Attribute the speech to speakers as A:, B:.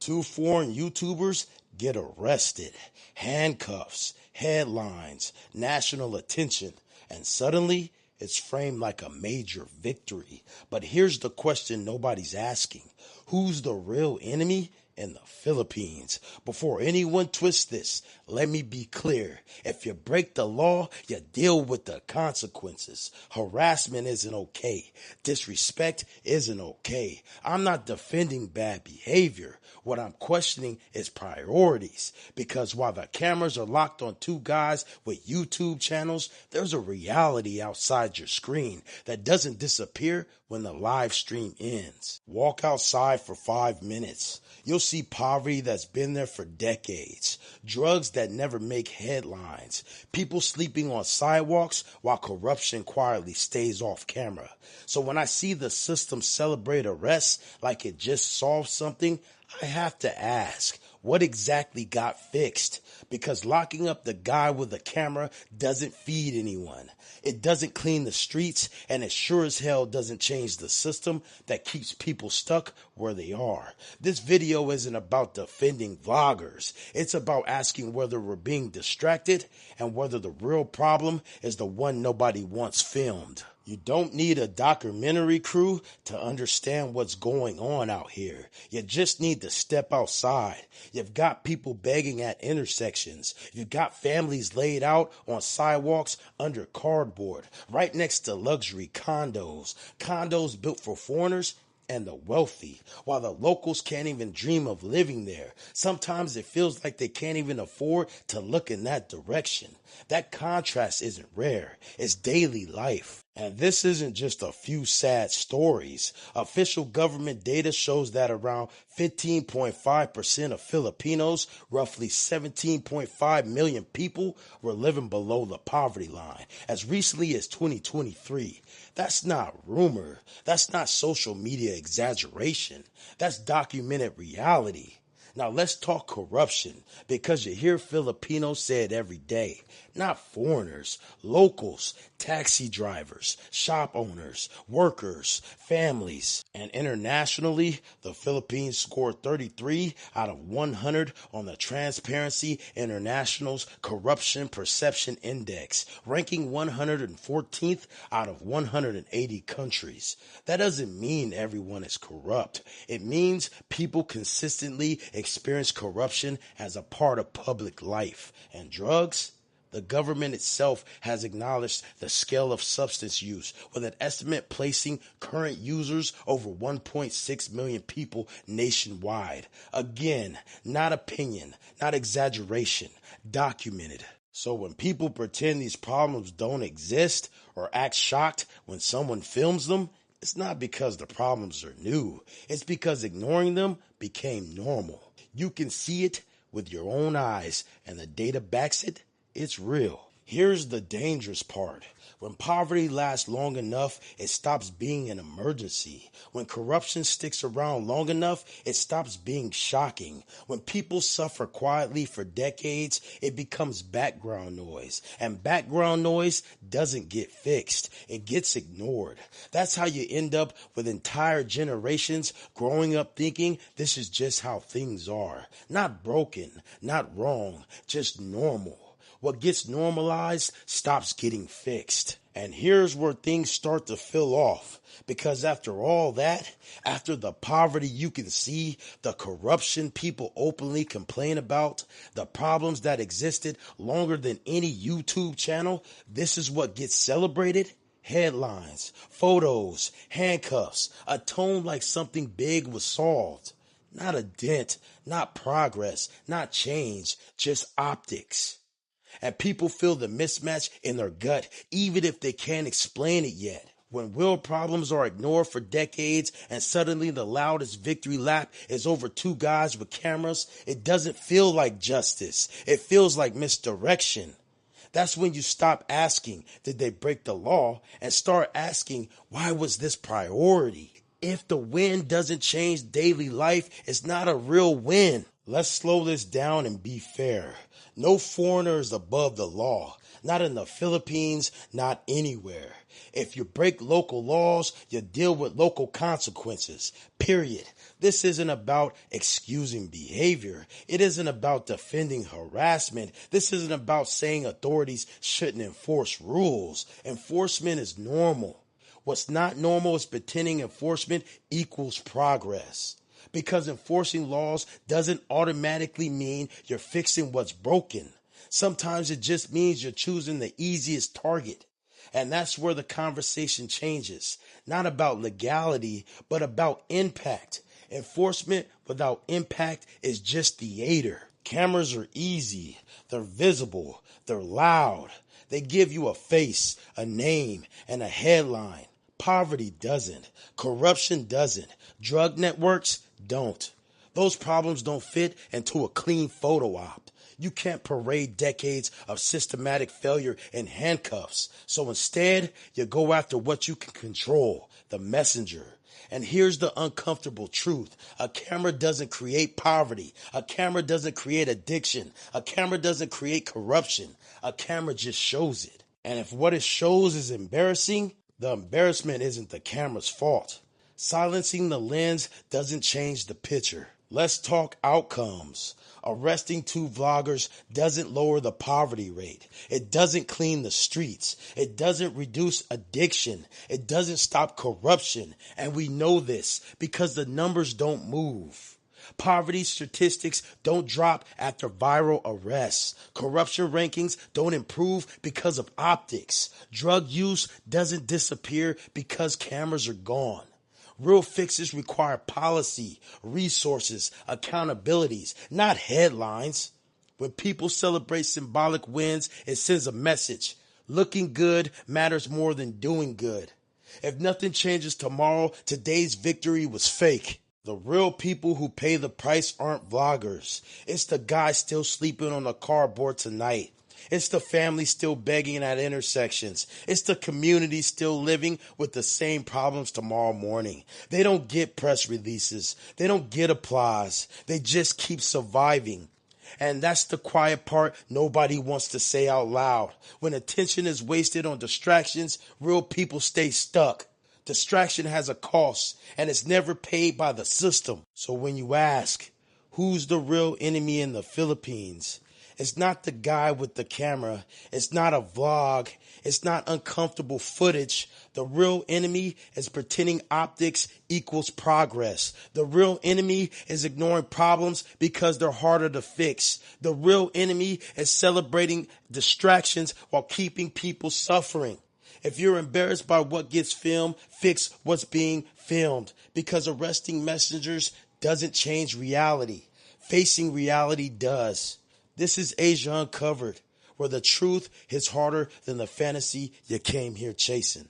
A: Two foreign YouTubers get arrested, handcuffs, headlines, national attention, and suddenly it's framed like a major victory. But here's the question nobody's asking. Who's the real enemy in the Philippines? Before anyone twists this, let me be clear. If you break the law, you deal with the consequences. Harassment isn't okay. Disrespect isn't okay. I'm not defending bad behavior. What I'm questioning is priorities. Because while the cameras are locked on two guys with YouTube channels, there's a reality outside your screen that doesn't disappear when the live stream ends. Walk outside for 5 minutes. You'll see poverty that's been there for decades, drugs that never make headlines, people sleeping on sidewalks while corruption quietly stays off camera. So when I see the system celebrate arrests like it just solved something, I have to ask, what exactly got fixed? Because locking up the guy with the camera doesn't feed anyone. It doesn't clean the streets, and it sure as hell doesn't change the system that keeps people stuck where they are. This video isn't about defending vloggers. It's about asking whether we're being distracted and whether the real problem is the one nobody wants filmed. You don't need a documentary crew to understand what's going on out here. You just need to step outside. You've got people begging at intersections. You've got families laid out on sidewalks under cardboard, right next to luxury condos. Condos built for foreigners and the wealthy, while the locals can't even dream of living there. Sometimes it feels like they can't even afford to look in that direction. That contrast isn't rare. It's daily life. And this isn't just a few sad stories. Official government data shows that around 15.5% of Filipinos, roughly 17.5 million people, were living below the poverty line as recently as 2023. That's not rumor. That's not social media exaggeration. That's documented reality. Now let's talk corruption, because you hear Filipinos say it every day. Not foreigners, locals, taxi drivers, shop owners, workers, families. And internationally, the Philippines scored 33 out of 100 on the Transparency International's Corruption Perception Index, ranking 114th out of 180 countries. That doesn't mean everyone is corrupt. It means people consistently experience corruption as a part of public life. And drugs? The government itself has acknowledged the scale of substance use, with an estimate placing current users over 1.6 million people nationwide. Again, not opinion, not exaggeration, documented. So when people pretend these problems don't exist or act shocked when someone films them, it's not because the problems are new. It's because ignoring them became normal. You can see it with your own eyes, and the data backs it. It's real. Here's the dangerous part. When poverty lasts long enough, it stops being an emergency. When corruption sticks around long enough, it stops being shocking. When people suffer quietly for decades, it becomes background noise. And background noise doesn't get fixed. It gets ignored. That's how you end up with entire generations growing up thinking this is just how things are. Not broken, not wrong, just normal. What gets normalized stops getting fixed. And here's where things start to feel off. Because after all that, after the poverty you can see, the corruption people openly complain about, the problems that existed longer than any YouTube channel, this is what gets celebrated? Headlines, photos, handcuffs, a tone like something big was solved. Not a dent, not progress, not change, just optics. And people feel the mismatch in their gut, even if they can't explain it yet. When real problems are ignored for decades and suddenly the loudest victory lap is over two guys with cameras, it doesn't feel like justice. It feels like misdirection. That's when you stop asking, did they break the law, and start asking, why was this priority? If the win doesn't change daily life, it's not a real win. Let's slow this down and be fair. No foreigner is above the law. Not in the Philippines, not anywhere. If you break local laws, you deal with local consequences. Period. This isn't about excusing behavior. It isn't about defending harassment. This isn't about saying authorities shouldn't enforce rules. Enforcement is normal. What's not normal is pretending enforcement equals progress. Because enforcing laws doesn't automatically mean you're fixing what's broken. Sometimes it just means you're choosing the easiest target. And that's where the conversation changes. Not about legality, but about impact. Enforcement without impact is just theater. Cameras are easy. They're visible. They're loud. They give you a face, a name, and a headline. Poverty doesn't. Corruption doesn't. Drug networks don't. Those problems don't fit into a clean photo op. You can't parade decades of systematic failure in handcuffs. So instead, you go after what you can control, the messenger. And here's the uncomfortable truth. A camera doesn't create poverty. A camera doesn't create addiction. A camera doesn't create corruption. A camera just shows it. And if what it shows is embarrassing, the embarrassment isn't the camera's fault. Silencing the lens doesn't change the picture. Let's talk outcomes. Arresting 2 vloggers doesn't lower the poverty rate. It doesn't clean the streets. It doesn't reduce addiction. It doesn't stop corruption. And we know this because the numbers don't move. Poverty statistics don't drop after viral arrests. Corruption rankings don't improve because of optics. Drug use doesn't disappear because cameras are gone. Real fixes require policy, resources, accountabilities, not headlines. When people celebrate symbolic wins, it sends a message. Looking good matters more than doing good. If nothing changes tomorrow, today's victory was fake. The real people who pay the price aren't vloggers. It's the guy still sleeping on the cardboard tonight. It's the family still begging at intersections. It's the community still living with the same problems tomorrow morning. They don't get press releases. They don't get applause. They just keep surviving. And that's the quiet part nobody wants to say out loud. When attention is wasted on distractions, real people stay stuck. Distraction has a cost, and it's never paid by the system. So when you ask, who's the real enemy in the Philippines? It's not the guy with the camera. It's not a vlog. It's not uncomfortable footage. The real enemy is pretending optics equals progress. The real enemy is ignoring problems because they're harder to fix. The real enemy is celebrating distractions while keeping people suffering. If you're embarrassed by what gets filmed, fix what's being filmed, because arresting messengers doesn't change reality. Facing reality does. This is Asia Uncovered, where the truth hits harder than the fantasy you came here chasing.